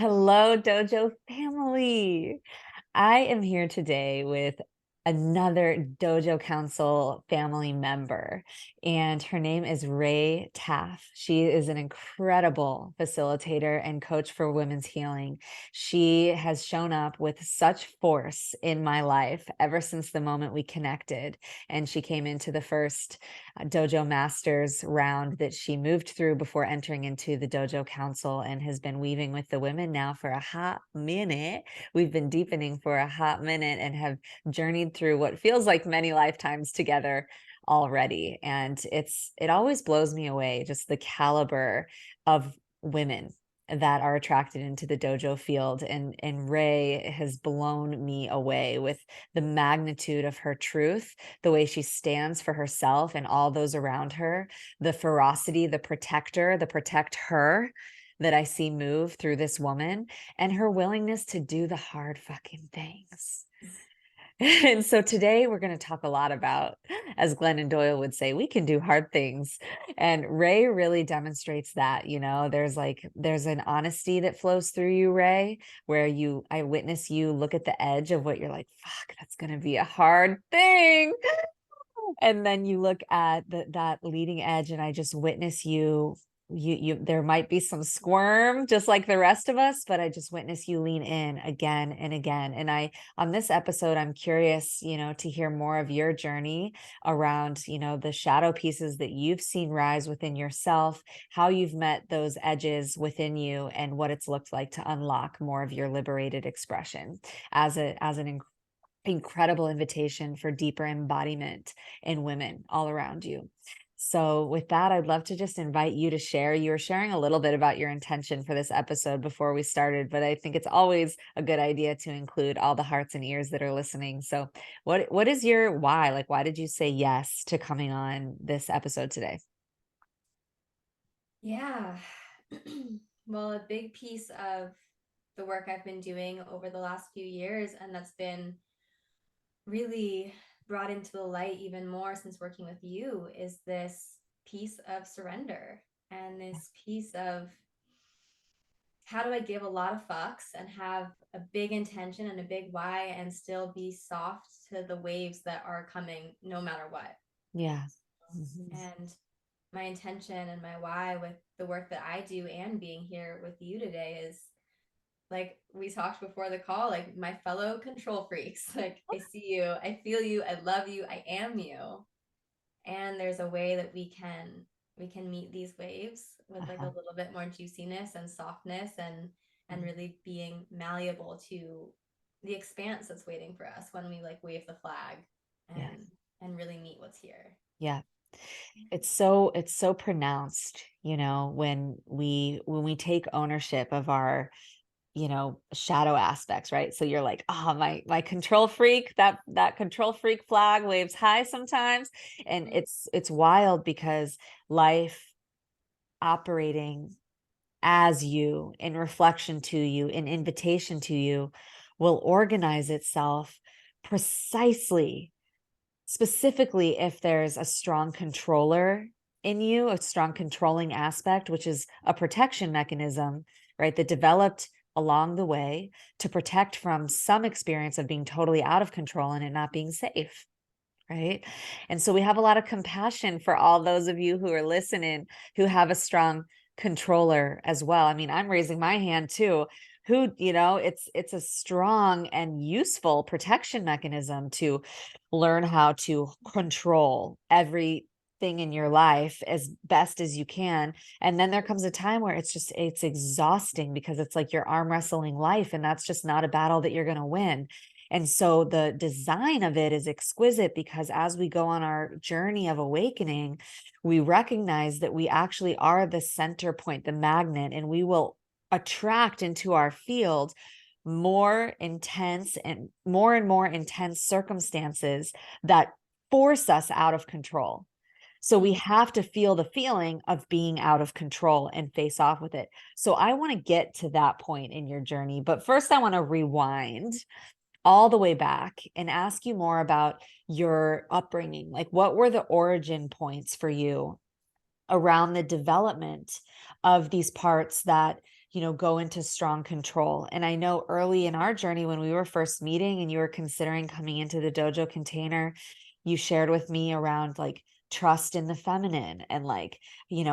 Hello, Dojo family. I am here today with another Dojo Council family member, and her name is Ray Taaffe. She is an incredible facilitator and coach for women's healing. She has shown up with such force in my life ever since the moment we connected, and she came into the first Dojo Masters round that she moved through before entering into the Dojo Council and has been weaving with the women now for a hot minute. We've been deepening for a hot minute and have journeyed through what feels like many lifetimes together already. And it always blows me away, just the caliber of women that are attracted into the dojo field, and Ray has blown me away with the magnitude of her truth, the way she stands for herself and all those around her, the ferocity, the protector, the protect her that I see move through this woman, and her willingness to do the hard fucking things. And so today we're going to talk a lot about, as Glennon Doyle would say, we can do hard things. And Ray really demonstrates that, there's an honesty that flows through you, Ray, where I witness you look at the edge of what you're like, fuck, that's going to be a hard thing. And then you look at that leading edge, and I just witness you there might be some squirm just like the rest of us, but I just witness you lean in again and again. And on this episode, I'm curious, to hear more of your journey around, the shadow pieces that you've seen rise within yourself, how you've met those edges within you, and what it's looked like to unlock more of your liberated expression as an incredible invitation for deeper embodiment in women all around you. So with that, I'd love to just invite you to share. You were sharing a little bit about your intention for this episode before we started, but I think it's always a good idea to include all the hearts and ears that are listening. So what is your why? Like, why did you say yes to coming on this episode today? Yeah. Well, a big piece of the work I've been doing over the last few years, and that's been really brought into the light even more since working with you, is this piece of surrender and this piece of how do I give a lot of fucks and have a big intention and a big why and still be soft to the waves that are coming no matter what. Yeah. Mhm. And my intention and my why with the work that I do and being here with you today is, like we talked before the call, like my fellow control freaks. Like, I see you, I feel you, I love you, I am you. And there's a way that we can meet these waves with like a Uh-huh. little bit more juiciness and softness and really being malleable to the expanse that's waiting for us when we like wave the flag Yeah. and really meet what's here. Yeah. It's so pronounced, when we take ownership of our shadow aspects, right? So you're like, oh, my control freak, that control freak flag waves high sometimes. And Mm-hmm. it's wild because life operating as you, in reflection to you, in invitation to you, will organize itself precisely, specifically if there's a strong controller in you, a strong controlling aspect, which is a protection mechanism, right? That developed along the way to protect from some experience of being totally out of control and it not being safe. Right. And so we have a lot of compassion for all those of you who are listening who have a strong controller as well. I mean, I'm raising my hand too, who, it's a strong and useful protection mechanism to learn how to control everything in your life as best as you can. And then there comes a time where it's exhausting because it's like you're arm wrestling life, and that's just not a battle that you're going to win. And so the design of it is exquisite because as we go on our journey of awakening, we recognize that we actually are the center point, the magnet, and we will attract into our field more intense and more intense circumstances that force us out of control. So we have to feel the feeling of being out of control and face off with it. So I want to get to that point in your journey, but first I want to rewind all the way back and ask you more about your upbringing. Like, what were the origin points for you around the development of these parts that go into strong control. And I know early in our journey when we were first meeting and you were considering coming into the dojo container, you shared with me around like trust in the feminine and like,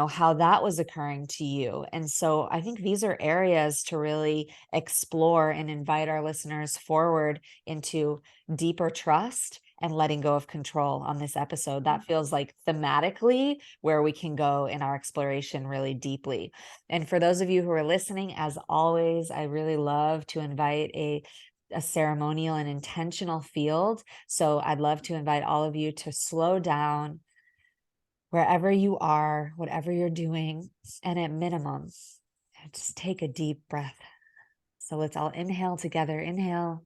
how that was occurring to you. And so I think these are areas to really explore and invite our listeners forward into deeper trust and letting go of control on this episode. That feels like thematically where we can go in our exploration really deeply. And for those of you who are listening, as always, I really love to invite a ceremonial and intentional field. So I'd love to invite all of you to slow down wherever you are, whatever you're doing, and at minimum, just take a deep breath. So let's all inhale together. Inhale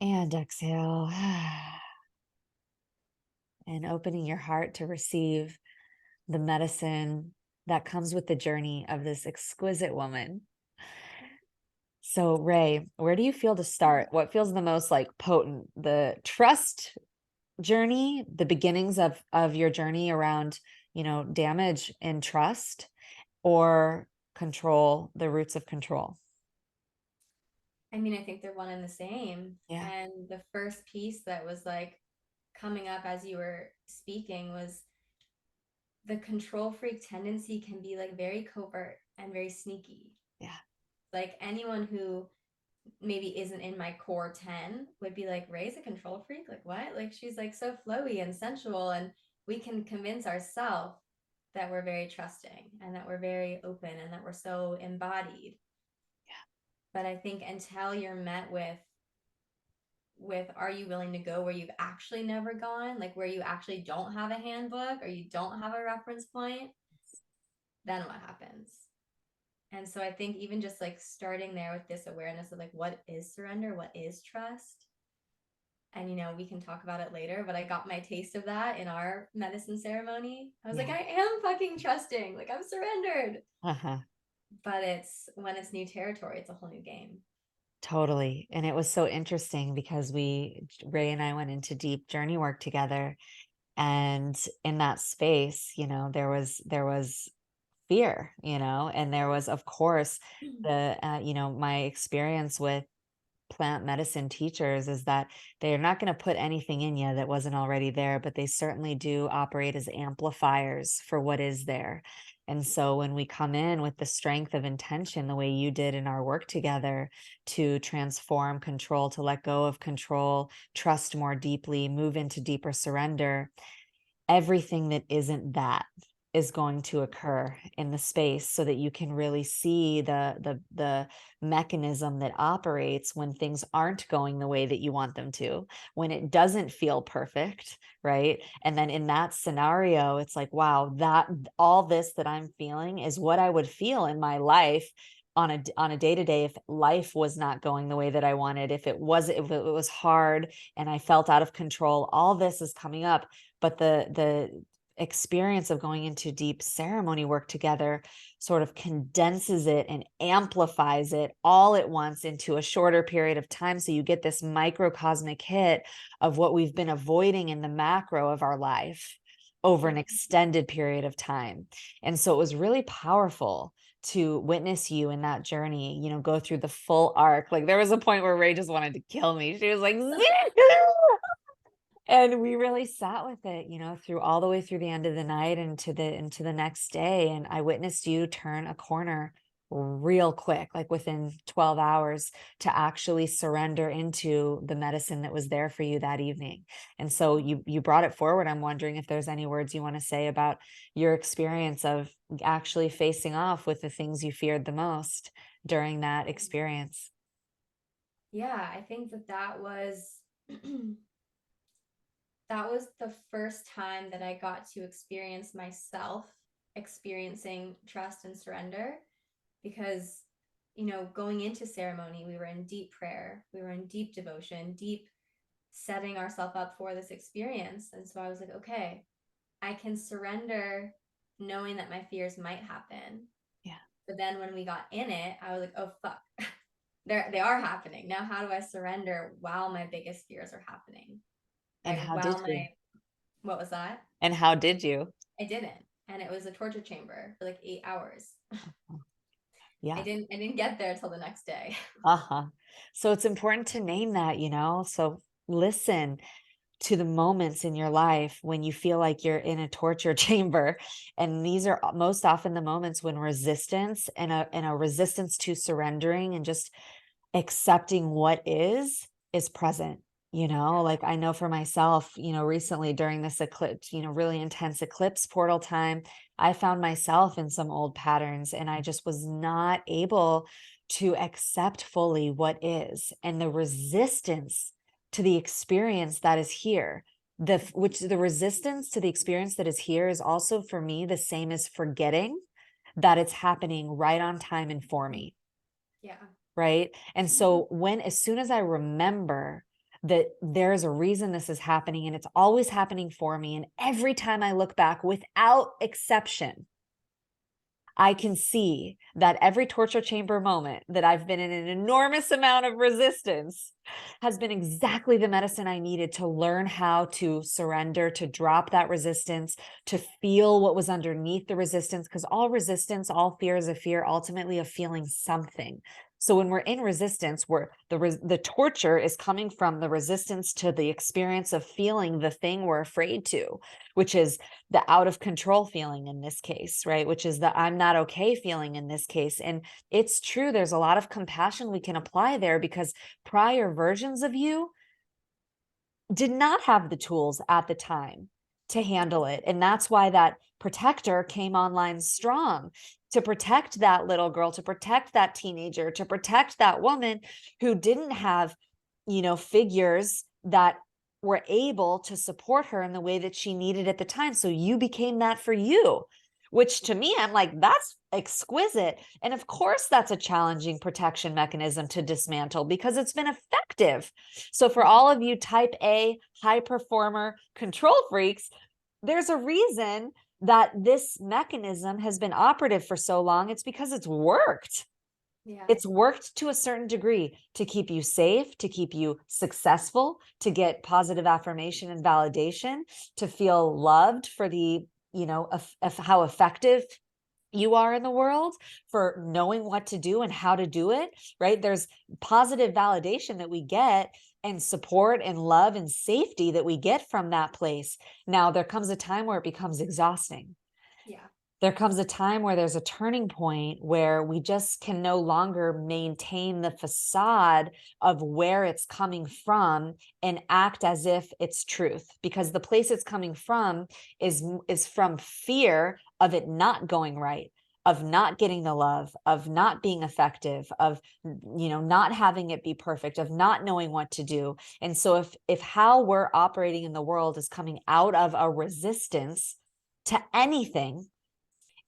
and exhale. And opening your heart to receive the medicine that comes with the journey of this exquisite woman. So, Ray, where do you feel to start? What feels the most like potent? The trust journey, the beginnings of your journey around, damage and trust, or control, the roots of control? I mean, I think they're one and the same. Yeah, And the first piece that was like coming up as you were speaking was the control freak tendency can be like very covert and very sneaky. yeah, Like anyone who maybe isn't in my core 10 would be like, Ray's a control freak? Like, what? Like, she's like so flowy and sensual. And we can convince ourselves that we're very trusting and that we're very open and that we're so embodied. But I think until you're met with are you willing to go where you've actually never gone, like where you actually don't have a handbook or you don't have a reference point, then what happens? And so I think even just like starting there with this awareness of like what is surrender, what is trust, and we can talk about it later, but I got my taste of that in our medicine ceremony. I was like, yeah. I am fucking trusting, like I'm surrendered. Uh-huh. But it's when it's new territory, it's a whole new game. Totally. And it was so interesting because Ray and I went into deep journey work together. And in that space, there was fear, and there was, of course, my experience with plant medicine teachers is that they're not going to put anything in you that wasn't already there, but they certainly do operate as amplifiers for what is there. And so when we come in with the strength of intention, the way you did in our work together to transform control, to let go of control, trust more deeply, move into deeper surrender, everything that isn't that is going to occur in the space so that you can really see the mechanism that operates when things aren't going the way that you want them to, when it doesn't feel perfect, right? And then in that scenario, it's like, wow, that all this that I'm feeling is what I would feel in my life on a day to day if life was not going the way that I wanted, if it was hard and I felt out of control. All this is coming up, but the experience of going into deep ceremony work together sort of condenses it and amplifies it all at once into a shorter period of time, so you get this microcosmic hit of what we've been avoiding in the macro of our life over an extended period of time. And so it was really powerful to witness you in that journey, go through the full arc. Like there was a point where Ray just wanted to kill me. She was like, and we really sat with it, through all the way through the end of the night and into the next day. And I witnessed you turn a corner real quick, like within 12 hours, to actually surrender into the medicine that was there for you that evening. And so you brought it forward. I'm wondering if there's any words you want to say about your experience of actually facing off with the things you feared the most during that experience. Yeah, I think that was that was the first time that I got to experience myself experiencing trust and surrender because going into ceremony we were in deep prayer, we were in deep devotion, deep setting ourselves up for this experience. And so I was like, okay, I can surrender knowing that my fears might happen. Yeah. But then when we got in it, I was like, oh fuck, they are happening. Now how do I surrender while my biggest fears are happening? And Right? how did While you? my what was that? And how did you? I didn't. and it was a torture chamber for like 8 hours. Yeah. I didn't get there till the next day. Uh-huh. So it's important to name that, so listen to the moments in your life when you feel like you're in a torture chamber. And these are most often the moments when resistance and a resistance to surrendering and just accepting what is present. Yeah. Like I know for myself, recently during this eclipse, really intense eclipse portal time, I found myself in some old patterns and I just was not able to accept fully what is, and the resistance to the experience that is here. The resistance to the experience that is here is also for me the same as forgetting that it's happening right on time and for me. Yeah. Right. And so as soon as I remember that there's a reason this is happening and it's always happening for me, and every time I look back without exception, I can see that every torture chamber moment that I've been in an enormous amount of resistance has been exactly the medicine I needed to learn how to surrender, to drop that resistance, to feel what was underneath the resistance. Because all resistance, all fear is a fear ultimately of feeling something. So when we're in resistance, the torture is coming from the resistance to the experience of feeling the thing we're afraid to, which is the out of control feeling in this case, right? Which is the I'm not okay feeling in this case. And it's true, there's a lot of compassion we can apply there because prior versions of you did not have the tools at the time to handle it. And that's why that protector came online strong to protect that little girl, to protect that teenager, to protect that woman who didn't have, figures that were able to support her in the way that she needed at the time. So you became that for you, which to me, I'm like, that's exquisite. And of course, that's a challenging protection mechanism to dismantle because it's been effective. So for all of you type A, high performer control freaks, there's a reason that this mechanism has been operative for so long. It's because it's worked. Yeah. It's worked to a certain degree to keep you safe, to keep you successful, to get positive affirmation and validation, to feel loved for the, of how effective you are in the world, for knowing what to do and how to do it, right? There's positive validation that we get and support and love and safety that we get from that place. Now, there comes a time where it becomes exhausting. Yeah. There comes a time where there's a turning point where we just can no longer maintain the facade of where it's coming from and act as if it's truth, because the place it's coming from is from fear of it not going right, of not getting the love, of not being effective, of not having it be perfect, of not knowing what to do. And so if how we're operating in the world is coming out of a resistance to anything,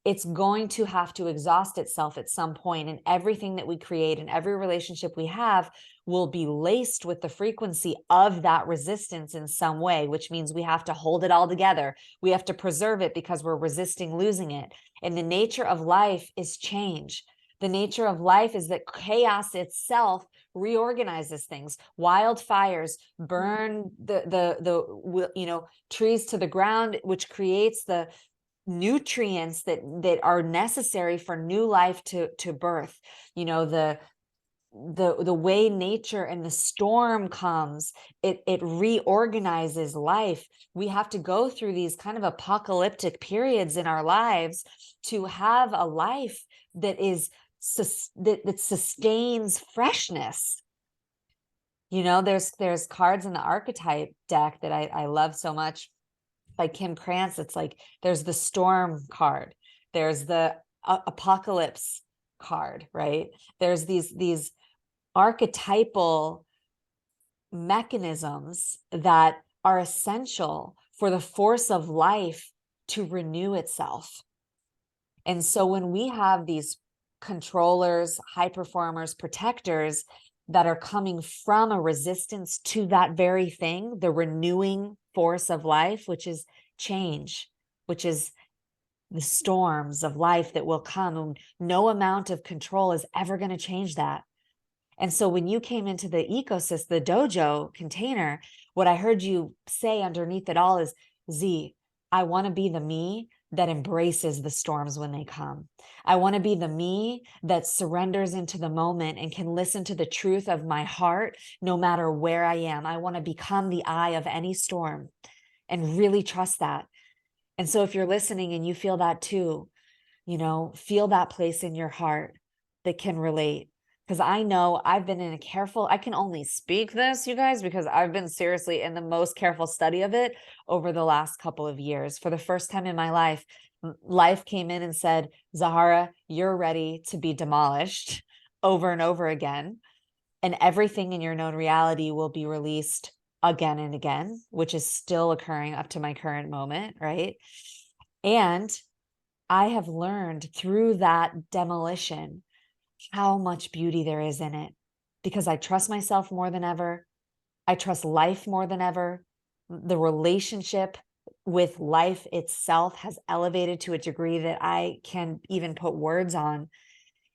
it's going to have to exhaust itself at some point, and everything that we create and every relationship we have will be laced with the frequency of that resistance in some way, which means we have to hold it all together. We have to preserve it because we're resisting losing it. And the nature of life is change. The nature of life is that chaos itself reorganizes things. Wildfires burn the trees to the ground, which creates the nutrients that are necessary for new life to birth. The way nature and the storm comes, it reorganizes life. We have to go through these kind of apocalyptic periods in our lives to have a life that is that sustains freshness. There's cards in the archetype deck that I love so much by Kim Krantz. It's like there's the storm card, there's the apocalypse card, right? There's these archetypal mechanisms that are essential for the force of life to renew itself. And so when we have these controllers, high performers, protectors that are coming from a resistance to that very thing, the renewing force of life, which is change, which is the storms of life that will come, and no amount of control is ever going to change that. And so when you came into the ecosystem, the dojo container, what I heard you say underneath it all is, Z, I want to be the me that embraces the storms when they come. I want to be the me that surrenders into the moment and can listen to the truth of my heart no matter where I am. I want to become the eye of any storm and really trust that. And so if you're listening and you feel that too, feel that place in your heart that can relate. Because I know I've been in a careful, I can only speak this, you guys, because I've been seriously in the most careful study of it over the last couple of years. For the first time in my life, life came in and said, Zahara, you're ready to be demolished over and over again. And everything in your known reality will be released again and again, which is still occurring up to my current moment, right? And I have learned through that demolition how much beauty there is in it because I trust myself more than ever. I trust life more than ever. The relationship with life itself has elevated to a degree that I can even put words on.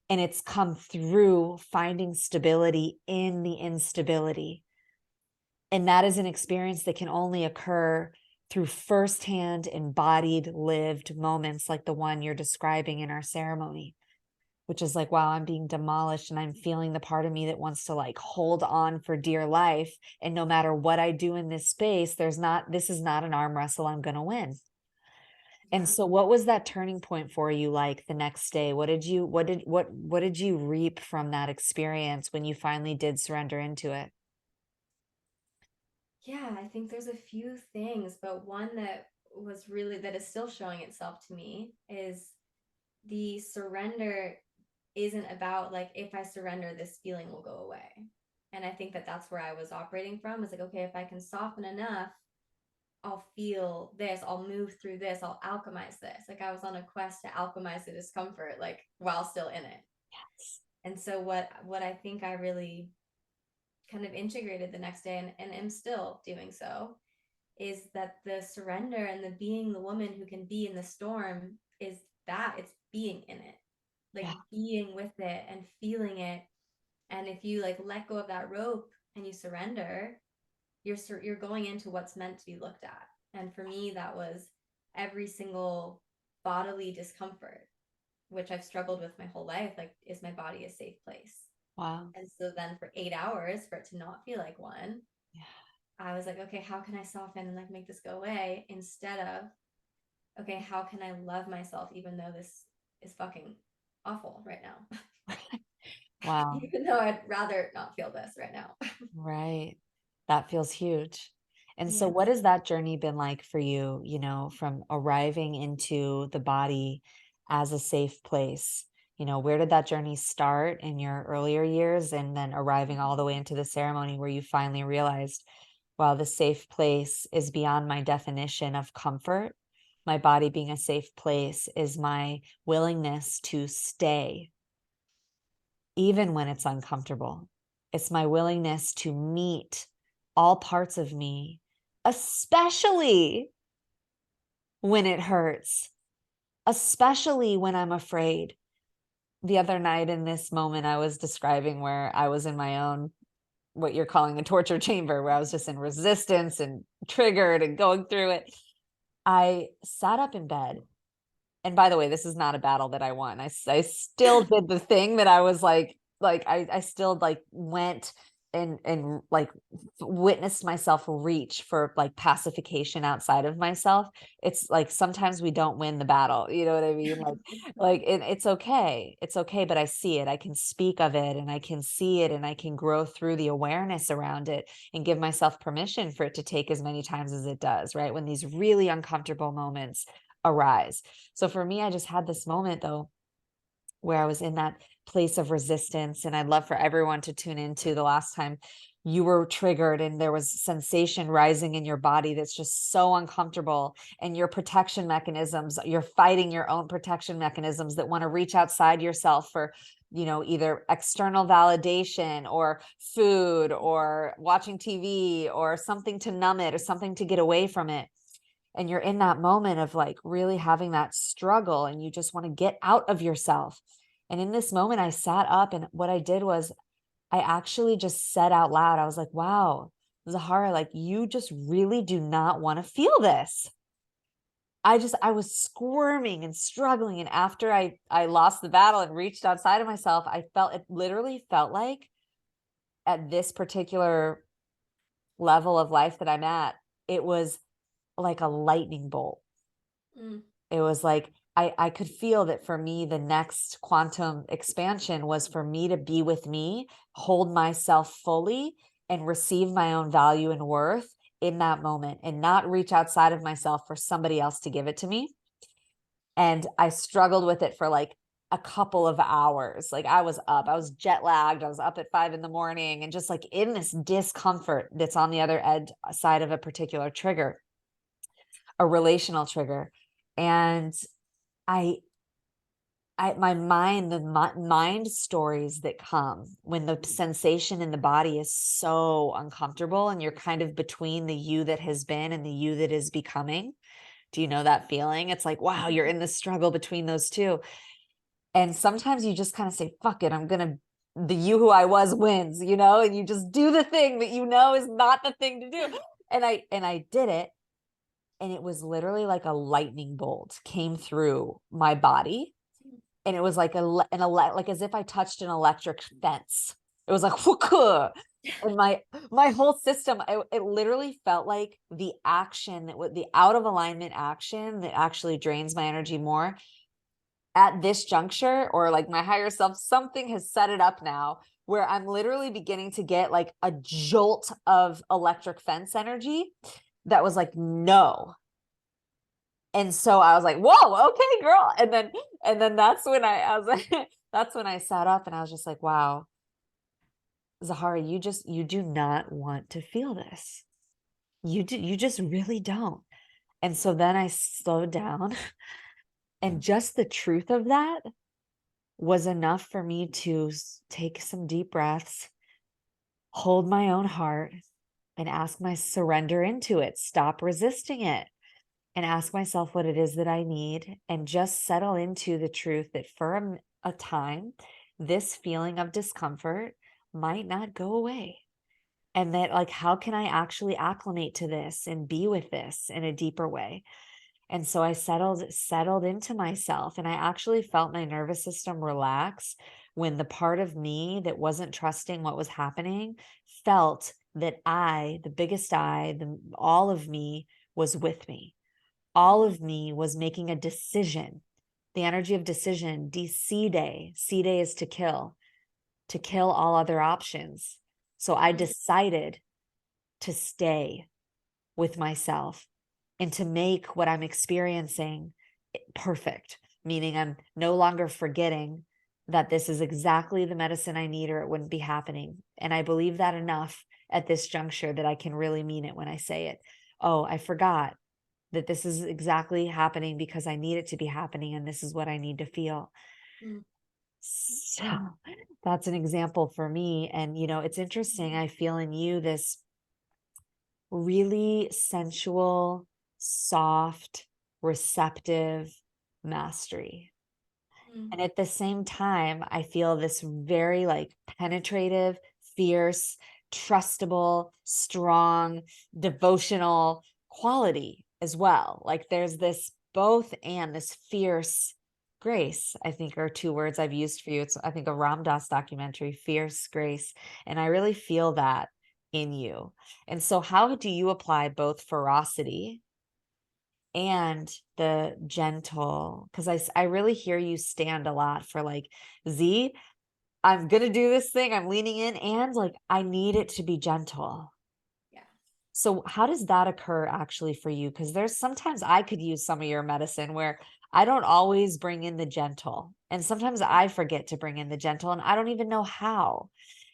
And it's come through finding stability in the instability. And that is an experience that can only occur through firsthand embodied lived moments like the one you're describing in our ceremony, which is like, wow, I'm being demolished and I'm feeling the part of me that wants to like hold on for dear life. And no matter what I do in this space, this is not an arm wrestle I'm going to win. And Yeah. so what was that turning point for you like the next day? What did you reap from that experience when you finally did surrender into it? Yeah, I think there's a few things, but one that is still showing itself to me is the surrender isn't about like, if I surrender, this feeling will go away. And I think that that's where I was operating from. It's like, okay, if I can soften enough, I'll feel this, I'll move through this, I'll alchemize this. Like I was on a quest to alchemize the discomfort, like while still in it. And so what I think I really kind of integrated the next day and am still doing so is that the surrender and the being the woman who can be in the storm is that it's being in it, like Yeah. being with it and feeling it. And if you like let go of that rope and you surrender, you're going into what's meant to be looked at. And for me, that was every single bodily discomfort, which I've struggled with my whole life. Like, is my body a safe place? Wow. And so then for 8 hours, for it to not feel like one, Yeah. I was like, okay, how can I soften and like make this go away instead of, okay, how can I love myself even though this is fucking awful right now? Wow. Even though I'd rather not feel this right now. Right. That feels huge. And so what Yes. has that journey been like for you, from arriving into the body as a safe place? Where did that journey start in your earlier years and then arriving all the way into the ceremony where you finally realized, wow, the safe place is beyond my definition of comfort. My body being a safe place is my willingness to stay even when it's uncomfortable. It's my willingness to meet all parts of me, especially when it hurts, especially when I'm afraid. The other night in this moment I was describing where I was in my own, what you're calling a torture chamber, where I was just in resistance and triggered and going through it. I sat up in bed. And by the way, this is not a battle that I won. I still did the thing that I was I still like went and like witnessed myself reach for like pacification outside of myself. It's like sometimes we don't win the battle, you know what I mean? It's okay. It's okay, but I see it. I can speak of it and I can see it and I can grow through the awareness around it and give myself permission for it to take as many times as it does, right? When these really uncomfortable moments arise. So for me, I just had this moment though, where I was in that place of resistance. And I'd love for everyone to tune into the last time you were triggered and there was sensation rising in your body that's just so uncomfortable. And your protection mechanisms, you're fighting your own protection mechanisms that want to reach outside yourself for either external validation or food or watching TV or something to numb it or something to get away from it, and you're in that moment of like really having that struggle and you just want to get out of yourself. And in this moment, I sat up and what I did was I actually just said out loud, I was like, wow, Zahara, like you just really do not want to feel this. I was squirming and struggling, and after I lost the battle and reached outside of myself, I felt it literally felt like at this particular level of life that I'm at, it was like a lightning bolt. Mm, It was like I could feel that for me, the next quantum expansion was for me to be with me, hold myself fully, and receive my own value and worth in that moment and not reach outside of myself for somebody else to give it to me. And I struggled with it for like a couple of hours. Like I was up, I was jet lagged, I was up at 5 in the morning and just like in this discomfort that's on the other edge side of a particular trigger, a relational trigger. And I my mind, the mind stories that come when the sensation in the body is so uncomfortable and you're kind of between the you that has been and the you that is becoming. Do you know that feeling? It's like, wow, you're in the struggle between those two. And sometimes you just kind of say, fuck it, I'm gonna the you who I was wins, and you just do the thing that you know is not the thing to do. And I did it, and it was literally like a lightning bolt came through my body, and it was like like as if I touched an electric fence. It was like and my whole system, it literally felt like the action that would the out of alignment action that actually drains my energy more at this juncture, or like my higher self, something has set it up now where I'm literally beginning to get like a jolt of electric fence energy that was like, no. And so I was like, whoa, okay, girl. And then that's when I was like, that's when I sat up and I was just like, wow, Zahara, you do not want to feel this. You just really don't. And so then I slowed down, and just the truth of that was enough for me to take some deep breaths, hold my own heart, and ask my surrender into it, stop resisting it, and ask myself what it is that I need, and just settle into the truth that for a time, this feeling of discomfort might not go away. And that, like, how can I actually acclimate to this and be with this in a deeper way? And so I settled into myself, and I actually felt my nervous system relax when the part of me that wasn't trusting what was happening felt that the biggest all of me was with me. All mhm, of me was making a decision. The energy of decision, decide. Cide is to kill all other options. So I mm, decided to stay with myself and to make what I'm experiencing perfect, meaning I'm no longer forgetting that this is exactly the medicine I need or it wouldn't be happening. And I believe that enough at this juncture that I can really mean it when I say it. Oh, I forgot that this is exactly happening because I need it to be happening and this is what I need to feel. mm, So that's an example for me. And, it's interesting. I feel in you this really sensual, soft, receptive mastery. mm, And at the same time, I feel this very like penetrative, fierce, trustable, strong, devotional quality as well. Like there's this both and this fierce grace, I think are two words I've used for you. It's, I think, a Ram Dass documentary, Fierce Grace. And I really feel that in you. And so, how do you apply both ferocity and the gentle? Because I really hear you stand a lot for like, Z, I'm gonna do this thing, I'm leaning in, and like I need it to be gentle. yeah, So how does that occur actually for you? Because there's sometimes I could use some of your medicine where I don't always bring in the gentle, and sometimes I forget to bring in the gentle and I don't even know how.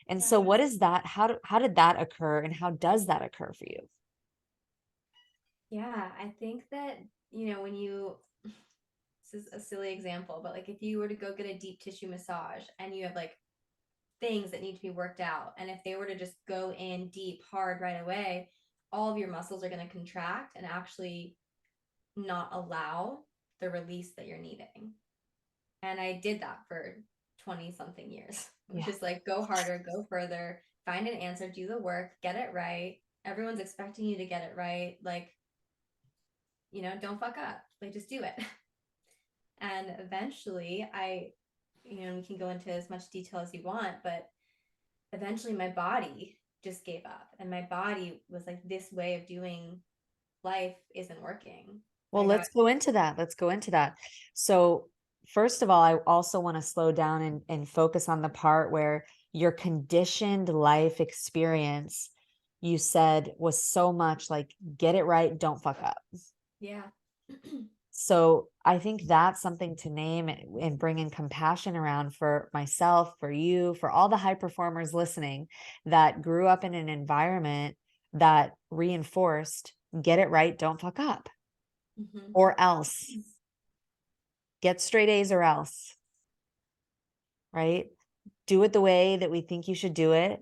And so yeah, what is that? How did that occur, and how does that occur for you? yeah. I think that, when you, this is a silly example, but like if you were to go get a deep tissue massage and you have like things that need to be worked out, and if they were to just go in deep, hard right away, all of your muscles are going to contract and actually not allow the release that you're needing. And I did that for 20 something years, which Yeah. is like go harder, go further, find an answer, do the work, get it right. Everyone's expecting you to get it right. Like, don't fuck up. like just do it. And eventually we can go into as much detail as you want, but eventually my body just gave up. And my body was like, this way of doing life isn't working. Well, I got, let's go into that. Let's go into that. So, first of all, I also want to slow down and focus on the part where your conditioned life experience, you said, was so much like, get it right, don't fuck up. yeah. So I think that's something to name and bring in compassion around for myself, for you, for all the high performers listening that grew up in an environment that reinforced get it right, don't fuck up, Mm-hmm. or else get straight A's or else, right? Do it the way that we think you should do it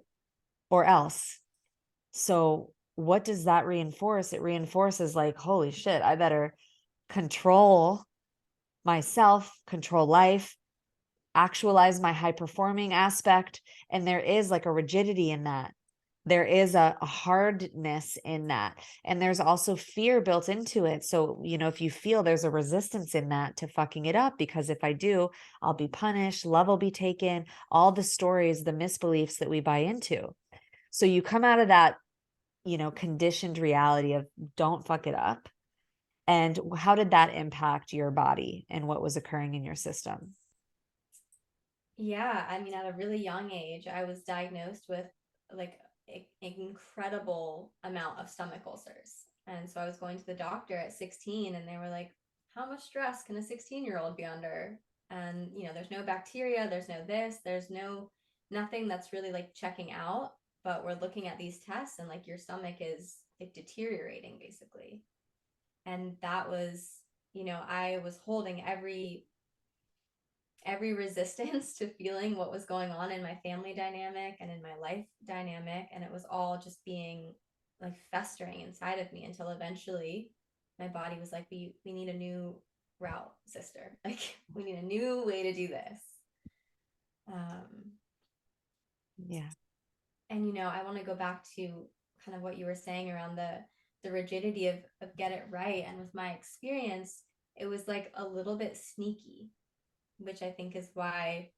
or else. So what does that reinforce? It reinforces like, holy shit, I better control myself, control life, actualize my high performing aspect. And there is like a rigidity in that. There is a hardness in that. And there's also fear built into it. So, if you feel there's a resistance in that to fucking it up, because if I do, I'll be punished, love will be taken, all the stories, the misbeliefs that we buy into. So you come out of that, conditioned reality of don't fuck it up. And how did that impact your body and what was occurring in your system? Yeah, I mean, at a really young age, I was diagnosed with like an incredible amount of stomach ulcers. And so I was going to the doctor at 16 and they were like, how much stress can a 16-year-old be under? And, there's no bacteria, there's no this, there's nothing that's really like checking out, but we're looking at these tests and like your stomach is like deteriorating basically. And that was, I was holding every resistance to feeling what was going on in my family dynamic and in my life dynamic, and it was all just being like festering inside of me until eventually my body was like, we need a new route, sister. Like we need a new way to do this. um Yeah. and I want to go back to kind of what you were saying around the rigidity of get it right. And with my experience, it was like a little bit sneaky, which I think is why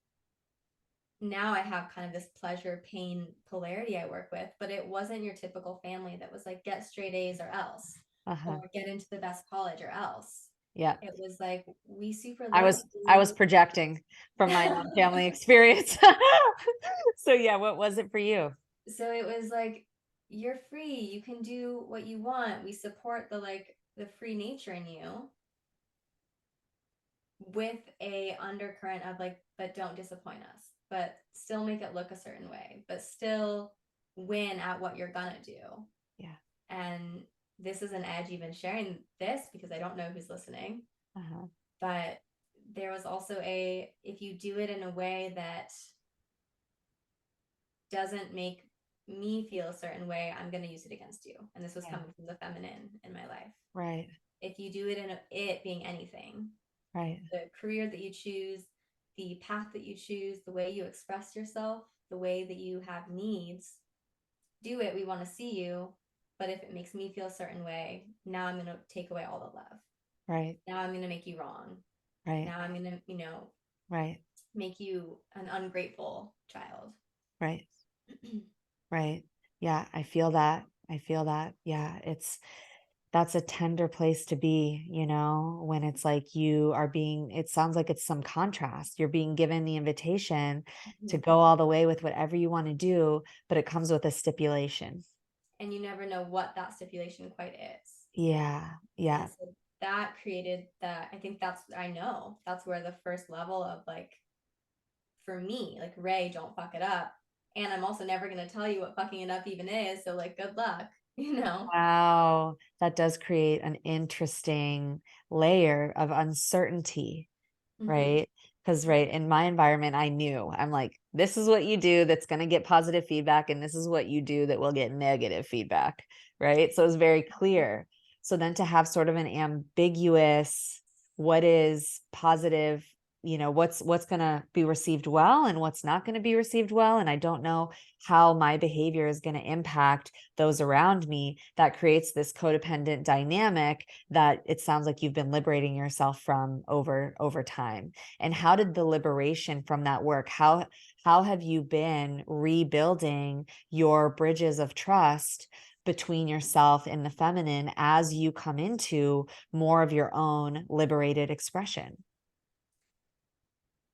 now I have kind of this pleasure pain polarity I work with, but it wasn't your typical family that was like, get straight A's or else, or Uh-huh. get into the best college or else. Yeah. It was like, we super I love was I was you. projecting from my own family experience. So yeah, what was it for you? So it was like, you're free, you can do what you want. We support the free nature in you, with a undercurrent of like, but don't disappoint us, but still make it look a certain way, but still win at what you're gonna do. Yeah. And this is an edge even sharing this because I don't know who's listening, Uh-huh. but there was also a, if you do it in a way that doesn't make me feel a certain way, I'm going to use it against you. And this was Yeah. coming from the feminine in my life. Right. If you do it in it being anything, Right. the career that you choose, the path that you choose, the way you express yourself, the way that you have needs, do it. We want to see you. But if it makes me feel a certain way, now I'm going to take away all the love. Right. Now I'm going to make you wrong. Right. Now I'm going to, Right. make you an ungrateful child. Right. Right. Yeah, I feel that. I feel that. Yeah, that's a tender place to be, when it's like you are being, it sounds like it's some contrast. You're being given the invitation to Mhm. go all the way with whatever you want to do, but it comes with a stipulation. And you never know what that stipulation quite is. Yeah. And Yeah. so that created that. I think I know that's where the first level of like, for me, like, Ray, don't fuck it up. And I'm also never going to tell you what fucking it up even is. So, like, good luck, you know? Wow. That does create an interesting layer of uncertainty. Mm-hmm. Right? Because, right, in my environment, I knew I'm like, this is what you do that's going to get positive feedback, and this is what you do that will get negative feedback. Right. So it was very clear. So then to have sort of an ambiguous, what is positive what's going to be received well and what's not going to be received well, and I don't know how my behavior is going to impact those around me. That creates this codependent dynamic that it sounds like you've been liberating yourself from over time. And how did the liberation from that work? How have you been rebuilding your bridges of trust between yourself and the feminine as you come into more of your own liberated expression?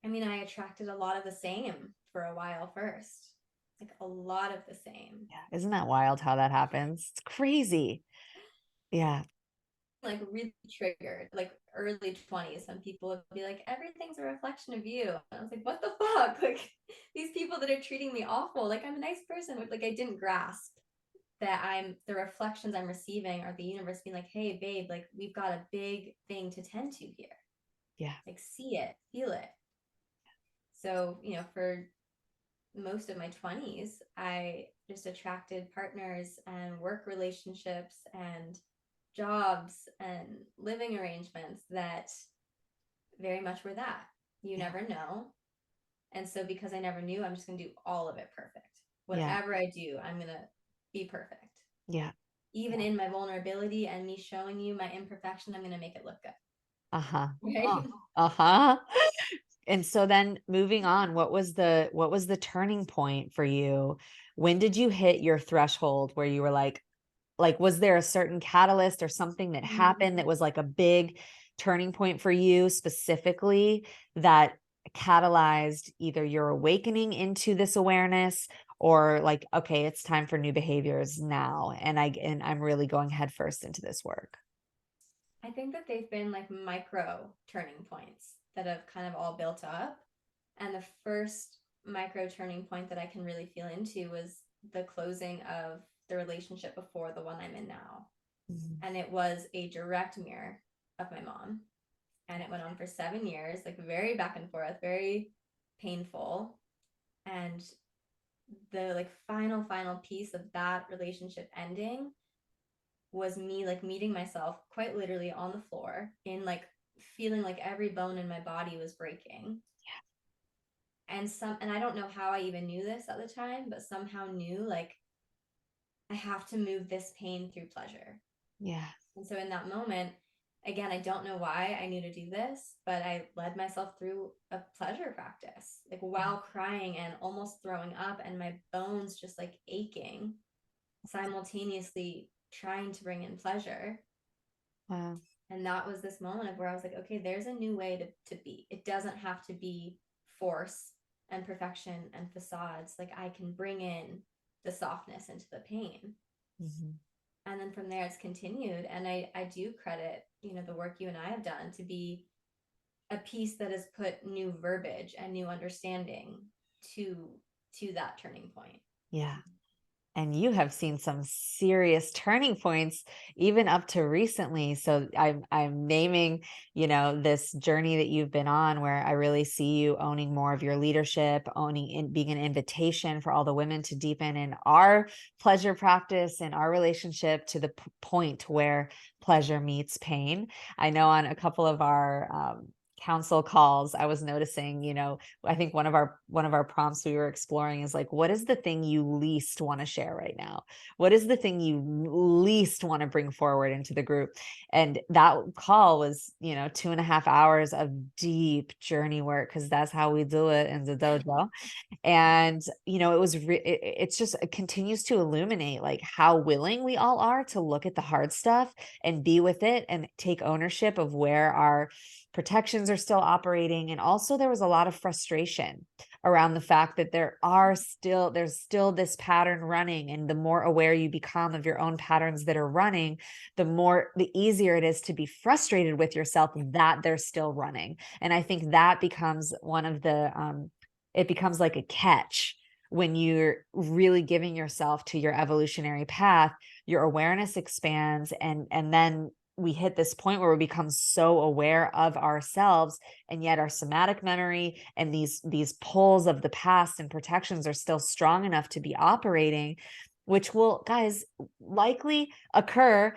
I mean, I attracted a lot of the same for a while first, like a lot of the same. Yeah. Isn't that wild how that happens? It's crazy. Yeah. Like really triggered, like early 20s, when people would be like, everything's a reflection of you. And I was like, what the fuck? Like these people that are treating me awful, like I'm a nice person. Like I didn't grasp that I'm the reflections I'm receiving are the universe being like, hey, babe, like we've got a big thing to tend to here. Yeah. Like see it, feel it. So, for most of my 20s, I just attracted partners and work relationships and jobs and living arrangements that very much were that. You Yeah. never know. And so, because I never knew, I'm just going to do all of it perfect. Yeah. Whatever I do, I'm going to be perfect. Yeah. Even in my vulnerability and me showing you my imperfection, I'm going to make it look good. Uh-huh. Right. Uh-huh. And so then moving on, what was the turning point for you? When did you hit your threshold where you were like, was there a certain catalyst or something that happened that was like a big turning point for you specifically that catalyzed either your awakening into this awareness, or like, okay, it's time for new behaviors now, and I'm really going headfirst into this work? I think that they've been like micro turning points that have kind of all built up. And the first micro turning point that I can really feel into was the closing of the relationship before the one I'm in now. Mhm. And it was a direct mirror of my mom. And it went on for 7 years, like very back and forth, very painful. And the like final piece of that relationship ending was me like meeting myself quite literally on the floor in like feeling like every bone in my body was breaking. And I don't know how I even knew this at the time, but somehow knew like I have to move this pain through pleasure. Yeah. And so in that moment, again, I don't know why I knew to do this, but I led myself through a pleasure practice, like while crying and almost throwing up, and my bones just like aching, simultaneously trying to bring in pleasure. Wow. And that was this moment of where I was like, okay, there's a new way to be. It doesn't have to be force and perfection and facades. Like I can bring in the softness into the pain. Mhm. And then from there it's continued. And I do credit, the work you and I have done to be a piece that has put new verbiage and new understanding to to that turning point. Yeah. And you have seen some serious turning points even up to recently. So I'm naming, this journey that you've been on, where I really see you owning more of your leadership, owning in being an invitation for all the women to deepen in our pleasure practice and our relationship to the point where pleasure meets pain. I know on a couple of our council calls, I was noticing, I think one of our prompts we were exploring is like, what is the thing you least want to share right now? What is the thing you least want to bring forward into the group? And that call was, 2.5 hours of deep journey work, because that's how we do it in the dojo. And it was it's just, it continues to illuminate like how willing we all are to look at the hard stuff and be with it and take ownership of where our protections are still operating. And also there was a lot of frustration around the fact that there's still this pattern running, and the more aware you become of your own patterns that are running, the easier it is to be frustrated with yourself that they're still running. And I think that becomes one of the it becomes like a catch when you're really giving yourself to your evolutionary path. Your awareness expands, and then we hit this point where we become so aware of ourselves, and yet our somatic memory and these pulls of the past and protections are still strong enough to be operating. which will, guys, likely occur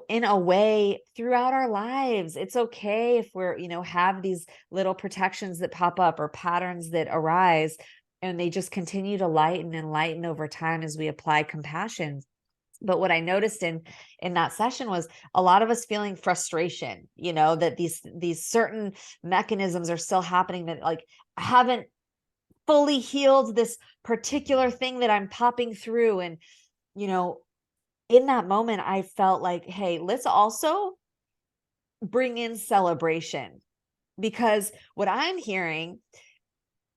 in a way throughout our lives. It's okay if we're, have these little protections that pop up or patterns that arise, and they just continue to lighten and lighten over time as we apply compassion. But what I noticed in that session was a lot of us feeling frustration, that these certain mechanisms are still happening, that like I haven't fully healed this particular thing that I'm popping through. And, you know, in that moment, I felt like, hey, let's also bring in celebration, because what I'm hearing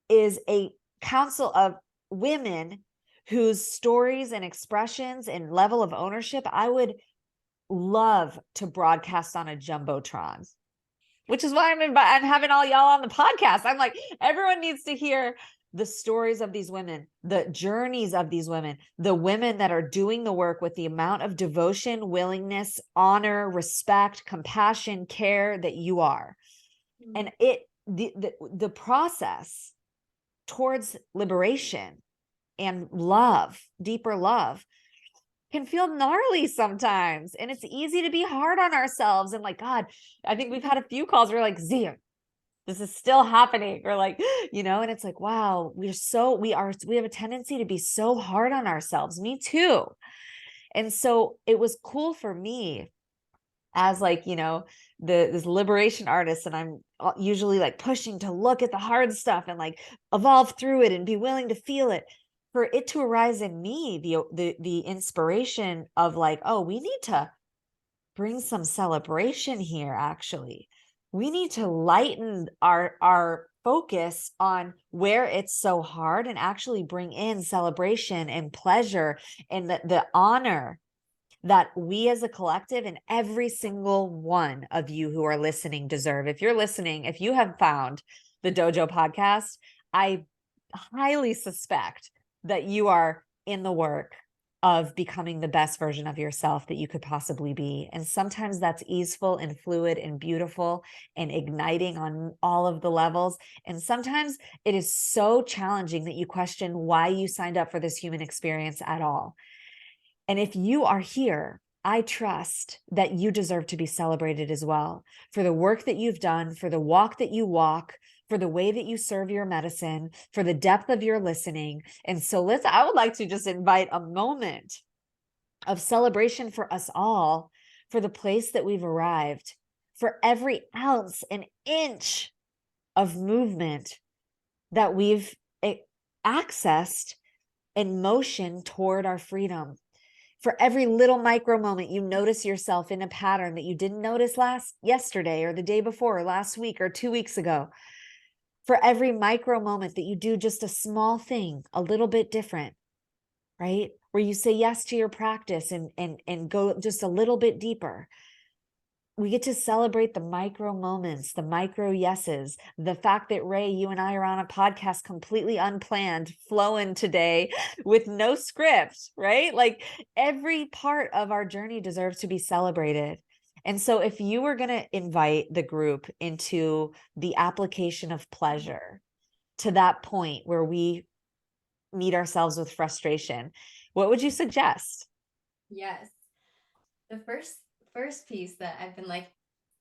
is a council of women whose stories and expressions and level of ownership I would love to broadcast on a jumbotron, which is why I'm having all y'all on the podcast. I'm like, everyone needs to hear the stories of these women, the journeys of these women, the women that are doing the work with the amount of devotion, willingness, honor, respect, compassion, care that you are. And the process towards liberation and love, deeper love, can feel gnarly sometimes. And it's easy to be hard on ourselves. And like, God, I think we've had a few calls where like, Zia, this is still happening. Or like, and it's like, wow, we have a tendency to be so hard on ourselves. Me too. And so it was cool for me as like, this liberation artist, and I'm usually like pushing to look at the hard stuff and like evolve through it and be willing to feel it, for it to arise in me, the inspiration of like, oh, we need to bring some celebration here. Actually, we need to lighten our focus on where it's so hard and actually bring in celebration and pleasure and the honor that we as a collective and every single one of you who are listening deserve. If you're listening, if you have found the Dojo podcast, I highly suspect that you are in the work of becoming the best version of yourself that you could possibly be. And sometimes that's easeful and fluid and beautiful and igniting on all of the levels. And sometimes it is so challenging that you question why you signed up for this human experience at all. And if you are here, I trust that you deserve to be celebrated as well for the work that you've done, for the walk that you walk, for the way that you serve your medicine, for the depth of your listening. And so I would like to just invite a moment of celebration for us all, for the place that we've arrived, for every ounce and inch of movement that we've accessed in motion toward our freedom. For every little micro moment you notice yourself in a pattern that you didn't notice yesterday or the day before or last week or 2 weeks ago. For every micro moment that you do just a small thing a little bit different, right? Where you say yes to your practice and go just a little bit deeper. We get to celebrate the micro moments, the micro yeses, the fact that Ray, you and I are on a podcast completely unplanned, flowing today with no script, right? Like every part of our journey deserves to be celebrated. And so if you were going to invite the group into the application of pleasure to that point where we meet ourselves with frustration, what would you suggest? Yes. The first piece that I've been like,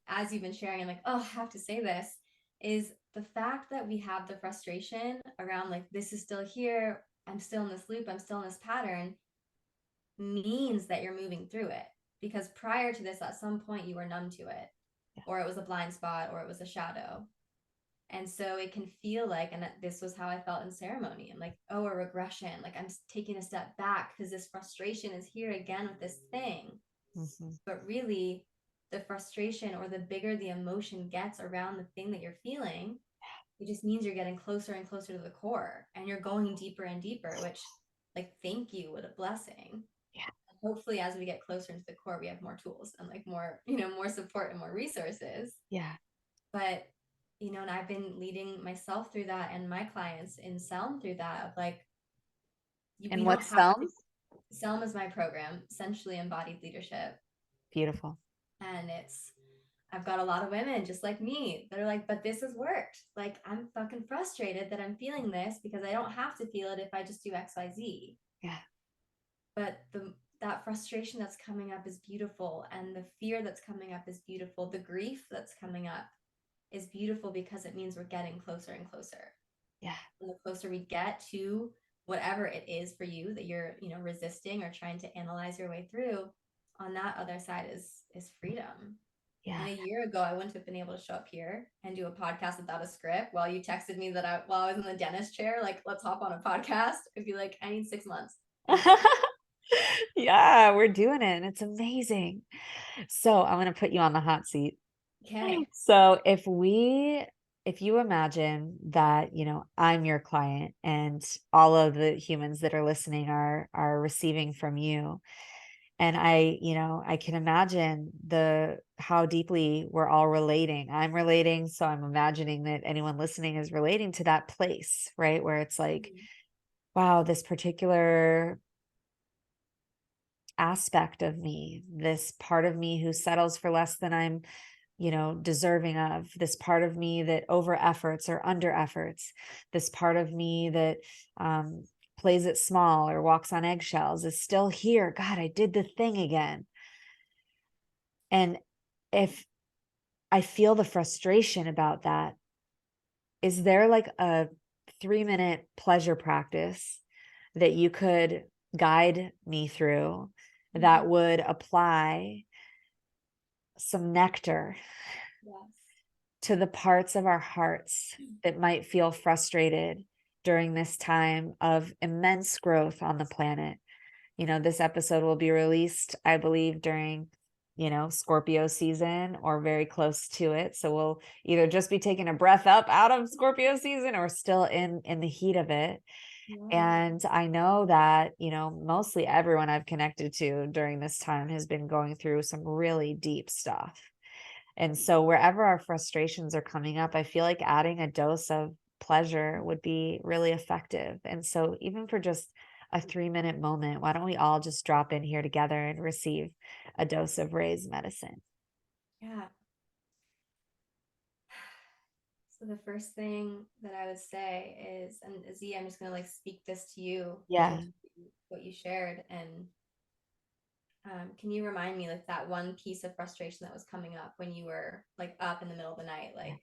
as you've been sharing, I'm like, oh, I have to say this, is the fact that we have the frustration around like, this is still here, I'm still in this loop, I'm still in this pattern, means that you're moving through it. Because prior to this, at some point you were numb to it, or it was a blind spot, or it was a shadow. And so it can feel like, and this was how I felt in ceremony. I'm like, oh, a regression. Like I'm taking a step back because this frustration is here again with this thing. Mm-hmm. But really, the frustration or the bigger the emotion gets around the thing that you're feeling, it just means you're getting closer and closer to the core and you're going deeper and deeper, which, like, thank you, what a blessing. Yeah. Hopefully, as we get closer into the core, we have more tools and like more, more support and more resources. Yeah. But, and I've been leading myself through that and my clients in Selm through that of like, we And don't what's have to. Selm? Selm is my program, essentially embodied leadership. Beautiful. And I've got a lot of women just like me that are like, but this has worked. Like, I'm fucking frustrated that I'm feeling this because I don't have to feel it if I just do XYZ. Yeah. but the that frustration that's coming up is beautiful, and the fear that's coming up is beautiful. The grief that's coming up is beautiful because it means we're getting closer and closer. Yeah. And the closer we get to whatever it is for you that you're, resisting or trying to analyze your way through, on that other side is freedom. And Yeah. a year ago, I wouldn't have been able to show up here and do a podcast without a script. While you texted me that while I was in the dentist chair, like, let's hop on a podcast. I'd be like, I need 6 months. Thank you. Yeah, we're doing it and it's amazing. So I'm going to put you on the hot seat. Okay. So if you imagine that, I'm your client and all of the humans that are listening are receiving from you. And I can imagine how deeply we're all relating. I'm relating, so I'm imagining that anyone listening is relating to that place, right? Where it's like, Mhm. wow, this particular aspect of me, this part of me who settles for less than I'm deserving of, this part of me that over efforts or under efforts, this part of me that um, plays it small or walks on eggshells is still here. God, I did the thing again. And if I feel the frustration about that, is there like a 3-minute pleasure practice that you could guide me through that Mhm. would apply some nectar Yes. to the parts of our hearts that might feel frustrated during this time of immense growth on the planet? This episode will be released, I believe, during, Scorpio season or very close to it. So we'll either just be taking a breath up out of Scorpio season or still in the heat of it. Yeah. And I know that, mostly everyone I've connected to during this time has been going through some really deep stuff. And so wherever our frustrations are coming up, I feel like adding a dose of pleasure would be really effective. And so even for just a 3-minute moment, why don't we all just drop in here together and receive a dose of Ray's medicine? Yeah. So the first thing that I would say is, and Z, I'm just gonna like speak this to you Yeah. into what you shared, and can you remind me like that one piece of frustration that was coming up when you were like up in the middle of the night, Yeah. like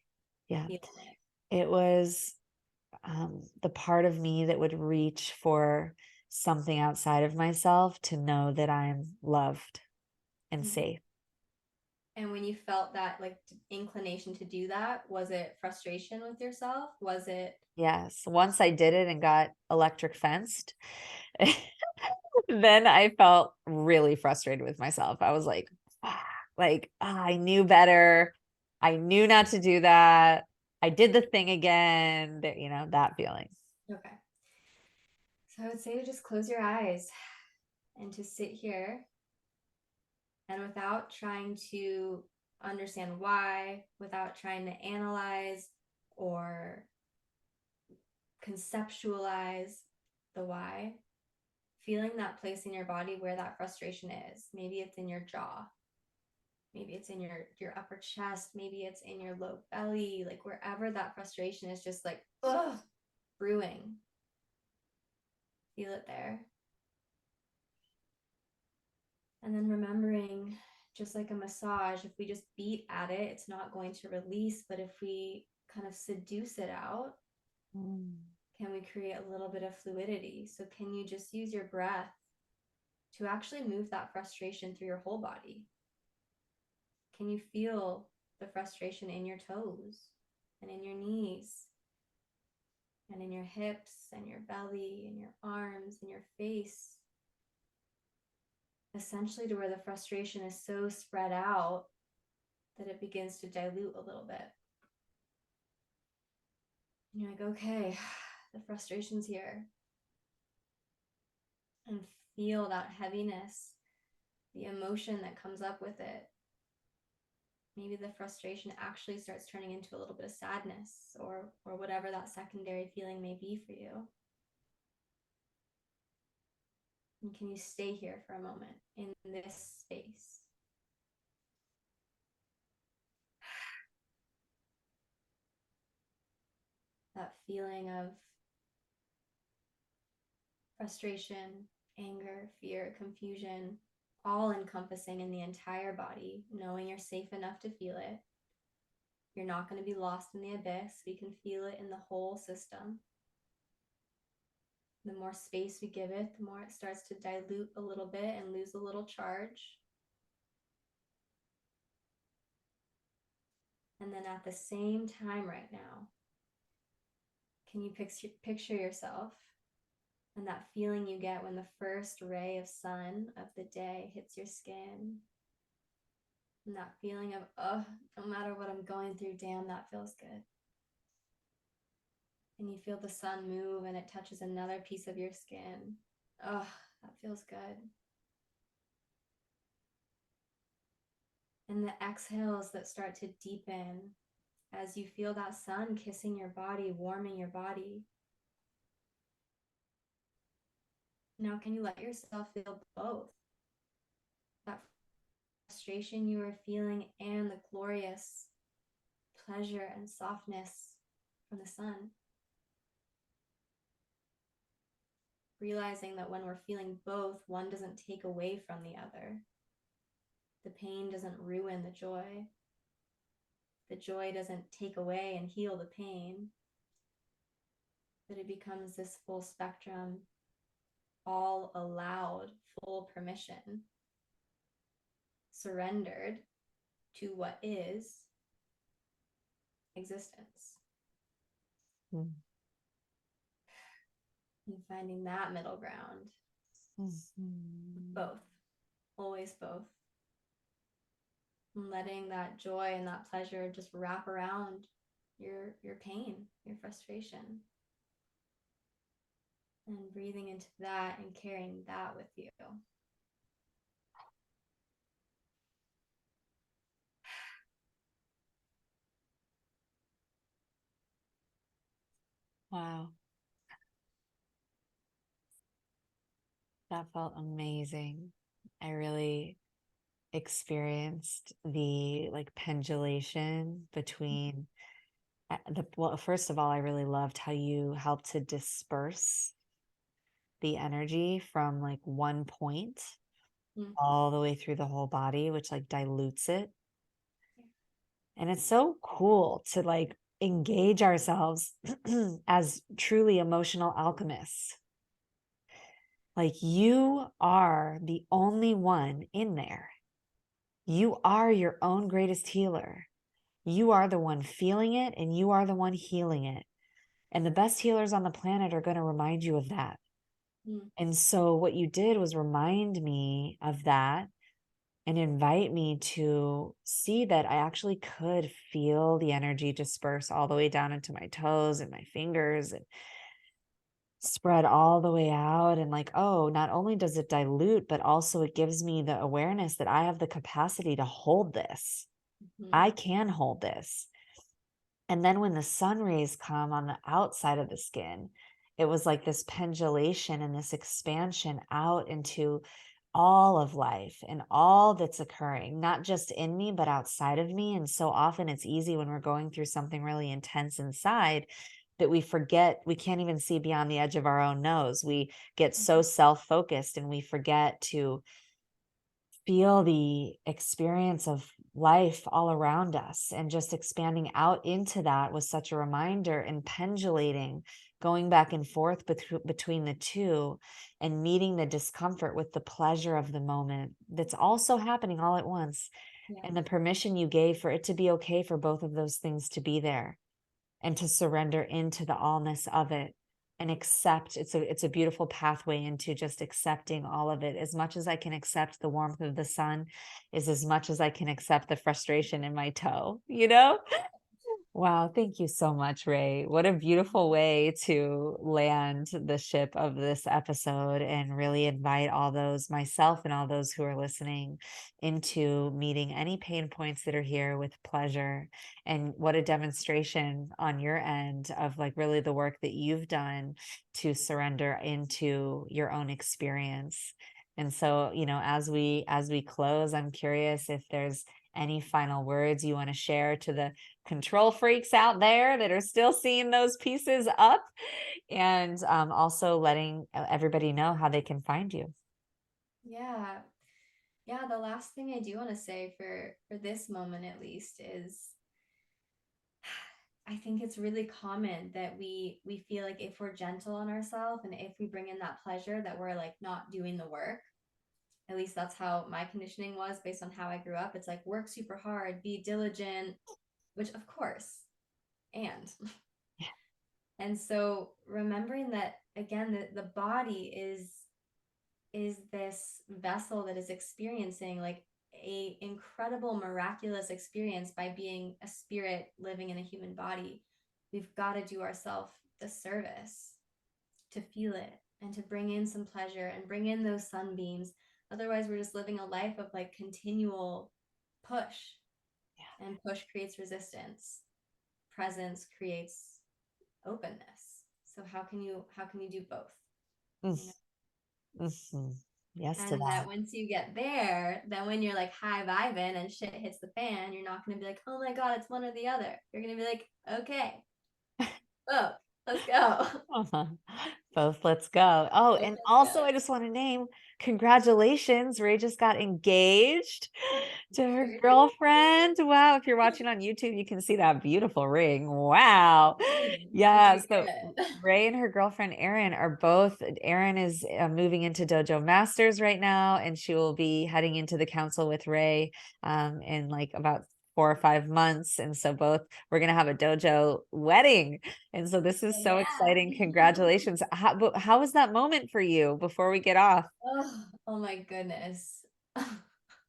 Yeah. feeling it? It was the part of me that would reach for something outside of myself to know that I'm loved and Mhm. safe. And when you felt that like inclination to do that, was it frustration with yourself? Was it Yes. Once I did it and got electric fenced, then I felt really frustrated with myself. I was like, "Ah," I knew better. I knew not to do that. I did the thing again. That feeling. okay? So I would say to just close your eyes and to sit here, and without trying to understand why, without trying to analyze or conceptualize the why, feeling that place in your body where that frustration is. Maybe it's in your jaw, maybe it's in your upper chest, maybe it's in your low belly, like wherever that frustration is just like brewing. Feel it there. And then remembering, just like a massage, if we just beat at it, it's not going to release. But if we kind of seduce it out, Mm. can we create a little bit of fluidity? So, can you just use your breath to actually move that frustration through your whole body? Can you feel the frustration in your toes and in your knees and in your hips and your belly and your arms and your face? Essentially, to where the frustration is so spread out that it begins to dilute a little bit. And you're like, okay, the frustration's here. And feel that heaviness, the emotion that comes up with it. Maybe the frustration actually starts turning into a little bit of sadness, or whatever that secondary feeling may be for you. And can you stay here for a moment in this space? That feeling of frustration, anger, fear, confusion, all encompassing in the entire body, knowing you're safe enough to feel it. You're not going to be lost in the abyss. We can feel it in the whole system. The more space we give it, the more it starts to dilute a little bit and lose a little charge. And then at the same time, right now, can you picture yourself and that feeling you get when the first ray of sun of the day hits your skin? And that feeling of, oh, no matter what I'm going through, damn, that feels good. And you feel the sun move and it touches another piece of your skin. Oh, that feels good. And the exhales that start to deepen as you feel that sun kissing your body, warming your body. Now, can you let yourself feel both? That frustration you are feeling and the glorious pleasure and softness from the sun. Realizing that when we're feeling both, one doesn't take away from the other. The pain doesn't ruin the joy. The joy doesn't take away and heal the pain. But it becomes this full spectrum, all allowed, full permission, surrendered to what is existence. Mm. And finding that middle ground. Mhm. Both, always both. And letting that joy and that pleasure just wrap around your pain, your frustration. And breathing into that and carrying that with you. Wow. That felt amazing. I really experienced the like pendulation between well, first of all, I really loved how you helped to disperse the energy from like one point Mm. all the way through the whole body, which like dilutes it. And it's so cool to like engage ourselves as truly emotional alchemists. Like you are the only one in there. You are your own greatest healer. You are the one feeling it and you are the one healing it. And the best healers on the planet are going to remind you of that. Mm. And so what you did was remind me of that and invite me to see that I actually could feel the energy disperse all the way down into my toes and my fingers and spread all the way out. And like, oh, not only does it dilute, but also it gives me the awareness that I have the capacity to hold this. Mm-hmm. I can hold this. And then when the sun rays come on the outside of the skin, it was like this pendulation and this expansion out into all of life and all that's occurring, not just in me, but outside of me. And so often it's easy when we're going through something really intense inside that we forget, we can't even see beyond the edge of our own nose. We get so self-focused and we forget to feel the experience of life all around us, and just expanding out into that was such a reminder, and pendulating, going back and forth between the two and meeting the discomfort with the pleasure of the moment that's also happening all at once, Yeah. and the permission you gave for it to be okay for both of those things to be there and to surrender into the allness of it and accept. It's a beautiful pathway into just accepting all of it. As much as I can accept the warmth of the sun is as much as I can accept the frustration in my toe, you know? Wow, thank you so much, Ray. What a beautiful way to land the ship of this episode and really invite all those, myself and all those who are listening, into meeting any pain points that are here with pleasure. And what a demonstration on your end of like really the work that you've done to surrender into your own experience. And so, as we close, I'm curious if there's any final words you want to share to the control freaks out there that are still seeing those pieces up, and also letting everybody know how they can find you. Yeah. Yeah, the last thing I do want to say for this moment at least is I think it's really common that we feel like if we're gentle on ourselves and if we bring in that pleasure that we're like not doing the work. At least that's how my conditioning was based on how I grew up. It's like work super hard, be diligent, which of course, and and so remembering that again, the body is this vessel that is experiencing like a incredible miraculous experience by being a spirit living in a human body. We've got to do ourselves the service to feel it and to bring in some pleasure and bring in those sunbeams. Otherwise we're just living a life of like continual push, and push creates resistance, presence creates openness. So how can you do both, you know? Mm-hmm. Yes to And that that. once you get there, then when you're like high vibing and shit hits the fan, you're not going to be like, oh my God, it's one or the other. You're going to be like, okay, oh, let's go. Uh-huh. Both, let's go. Oh, Both, and let's also go. I just want to name, congratulations. Ray just got engaged to her girlfriend. Wow. If you're watching on YouTube, you can see that beautiful ring. Wow. She Yeah. did So good. Ray and her girlfriend Erin are both, Erin is moving into Dojo Masters right now, and she will be heading into the council with Ray in like about 4 or 5 months. And so both, we're going to have a dojo wedding. And so this is so exciting. Yeah. Congratulations. How was that moment for you before we get off? Oh my goodness.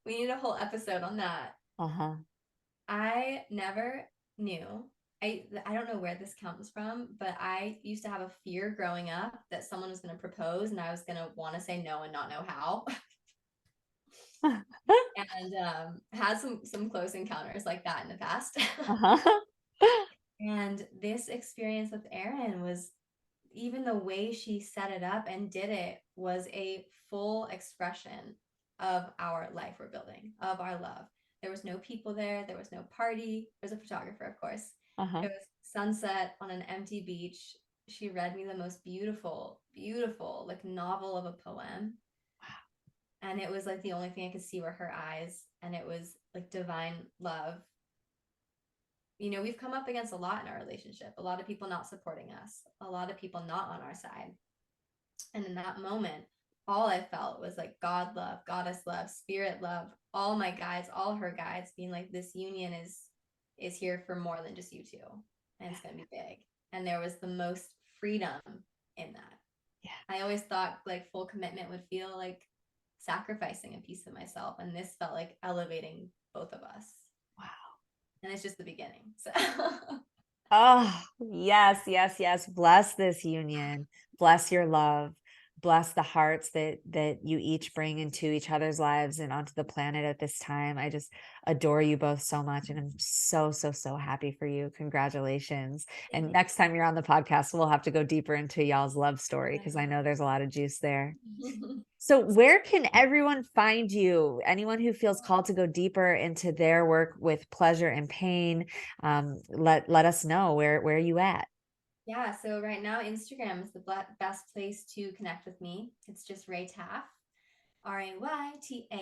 We need a whole episode on that. Uh-huh. I never knew. I don't know where this comes from, but I used to have a fear growing up that someone was going to propose and I was going to want to say no and not know how. And had some close encounters like that in the past. Uh-huh. And this experience with Erin was, even the way she set it up and did it was a full expression of our life we're building, of our love. There was no people there, there was no party. There's a photographer, of course. Uh-huh. It was sunset on an empty beach. She read me the most beautiful, beautiful, like novel of a poem. And it was like the only thing I could see were her eyes. And it was like divine love. You know, we've come up against a lot in our relationship, a lot of people not supporting us, a lot of people not on our side. And in that moment, all I felt was like God love, goddess love, spirit love, all my guides, all her guides being like, this union is here for more than just you two. And it's gonna be big. And there was the most freedom in that. Yeah. I always thought like full commitment would feel like sacrificing a piece of myself. And this felt like elevating both of us. Wow. And it's just the beginning. So Oh, yes, yes, yes. Bless this union. Bless your love. Bless the hearts that you each bring into each other's lives and onto the planet at this time. I just adore you both so much, and I'm so, so, so happy for you. Congratulations. And thank next time you're on the podcast, we'll have to go deeper into y'all's love story because I know there's a lot of juice there. you. So where can everyone find you? Anyone who feels called to go deeper into their work with pleasure and pain, let us know where you at. Yeah, so right now Instagram is the best place to connect with me. It's just Ray Taaffe, Raytaaffe.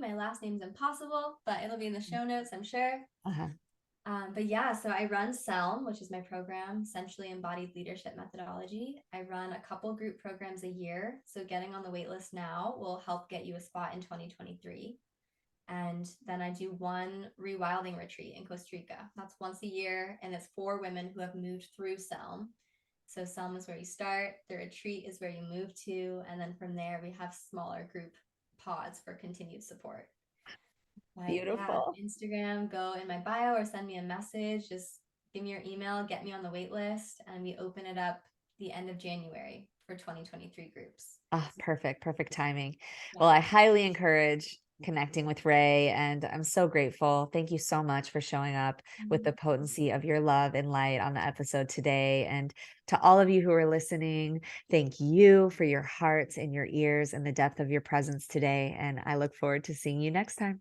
My last name's impossible, but it'll be in the show notes, I'm sure. Uh-huh. But yeah, so I run SELM, which is my program, Essentially Embodied Leadership Methodology. I run a couple group programs a year. So getting on the wait list now will help get you a spot in 2023. And then I do one rewilding retreat in Costa Rica. That's once a year, and it's for women who have moved through SELM. So SELM is where you start, the retreat is where you move to, and then from there we have smaller group pods for continued support. But yeah, Beautiful. Instagram, go in my bio or send me a message. Just give me your email, get me on the wait list, and we open it up the end of January for 2023 groups. Ah, perfect, perfect timing. Well, Yeah. I highly encourage connecting with Ray, and I'm so grateful. Thank you so much for showing up with the potency of your love and light on the episode today. And to all of you who are listening, thank you for your hearts and your ears and the depth of your presence today. And I look forward to seeing you next time.